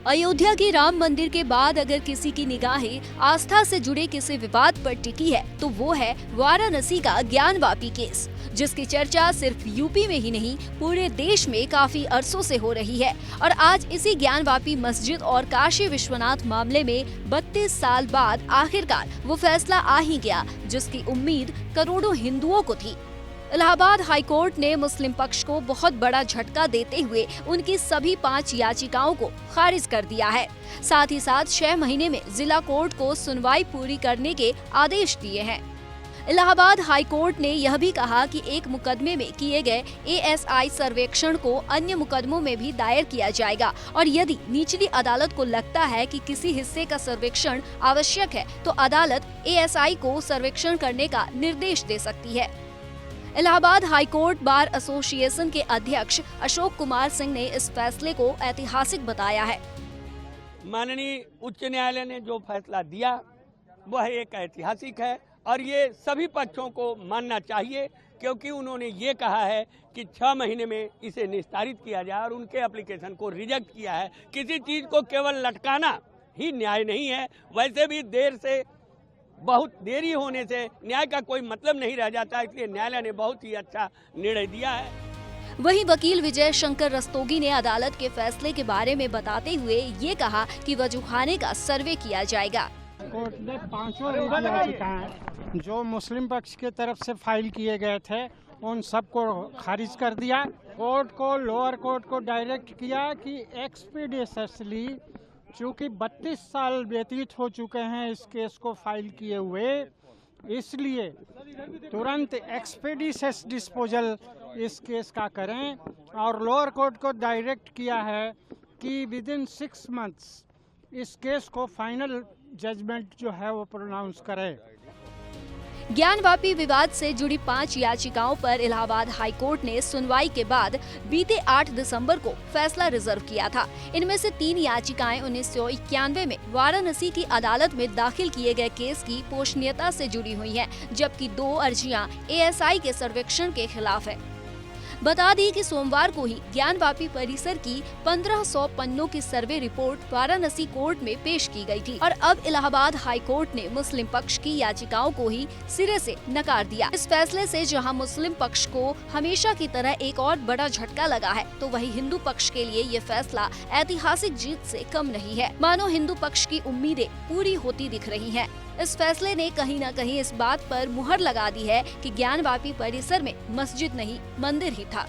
अयोध्या के राम मंदिर के बाद अगर किसी की निगाहें आस्था से जुड़े किसी विवाद पर टिकी है तो वो है वाराणसी का ज्ञानवापी केस, जिसकी चर्चा सिर्फ यूपी में ही नहीं पूरे देश में काफी अरसों से हो रही है। और आज इसी ज्ञानवापी मस्जिद और काशी विश्वनाथ मामले में 32 साल बाद आखिरकार वो फैसला आ ही गया जिसकी उम्मीद करोड़ों हिंदुओं को थी। इलाहाबाद हाईकोर्ट ने मुस्लिम पक्ष को बहुत बड़ा झटका देते हुए उनकी सभी 5 याचिकाओं को खारिज कर दिया है। साथ ही साथ 6 महीने में जिला कोर्ट को सुनवाई पूरी करने के आदेश दिए हैं। इलाहाबाद हाईकोर्ट ने यह भी कहा कि एक मुकदमे में किए गए ASI सर्वेक्षण को अन्य मुकदमों में भी दायर किया जाएगा और यदि निचली अदालत को लगता है कि किसी हिस्से का सर्वेक्षण आवश्यक है तो अदालत ASI को सर्वेक्षण करने का निर्देश दे सकती है। इलाहाबाद हाईकोर्ट बार एसोसिएशन के अध्यक्ष अशोक कुमार सिंह ने इस फैसले को ऐतिहासिक बताया है। माननीय उच्च न्यायालय ने जो फैसला दिया वह एक ऐतिहासिक है और ये सभी पक्षों को मानना चाहिए, क्योंकि उन्होंने ये कहा है कि 6 महीने में इसे निस्तारित किया जाए और उनके एप्लीकेशन को रिजेक्ट किया है। किसी चीज को केवल लटकाना ही न्याय नहीं है। वैसे भी बहुत देरी होने से न्याय का कोई मतलब नहीं रह जाता, इसलिए न्यायालय ने बहुत ही अच्छा निर्णय दिया है। वहीं वकील विजय शंकर रस्तोगी ने अदालत के फैसले के बारे में बताते हुए ये कहा कि वजूखाने का सर्वे किया जाएगा। कोर्ट ने 5 याचिकाएं जो मुस्लिम पक्ष की तरफ से फाइल किए गए थे उन सबको खारिज कर दिया। कोर्ट को लोअर कोर्ट को डायरेक्ट किया कि एक्सपीडिशसली, चूँकि 32 साल व्यतीत हो चुके हैं इस केस को फाइल किए हुए, इसलिए तुरंत एक्सपीडिशस डिस्पोजल इस केस का करें। और लोअर कोर्ट को डायरेक्ट किया है कि विदिन 6 मंथ्स इस केस को फाइनल जजमेंट जो है वो प्रोनाउंस करें। ज्ञानवापी विवाद से जुड़ी 5 याचिकाओं पर इलाहाबाद हाईकोर्ट ने सुनवाई के बाद बीते 8 दिसंबर को फैसला रिजर्व किया था। इनमें से 3 याचिकाएं 1991 में वाराणसी की अदालत में दाखिल किए गए केस की पोषणीयता से जुड़ी हुई हैं, जबकि 2 अर्जियां ASI के सर्वेक्षण के खिलाफ है। बता दी कि सोमवार को ही ज्ञानवापी परिसर की 1500 पन्नों की सर्वे रिपोर्ट वाराणसी कोर्ट में पेश की गई थी और अब इलाहाबाद हाई कोर्ट ने मुस्लिम पक्ष की याचिकाओं को ही सिरे से नकार दिया। इस फैसले से जहां मुस्लिम पक्ष को हमेशा की तरह एक और बड़ा झटका लगा है, तो वहीं हिंदू पक्ष के लिए ये फैसला ऐतिहासिक जीत से कम नहीं है। मानो हिंदू पक्ष की उम्मीदें पूरी होती दिख रही हैं। इस फैसले ने कहीं न कहीं इस बात पर मुहर लगा दी है कि ज्ञानवापी परिसर में मस्जिद नहीं मंदिर ही था।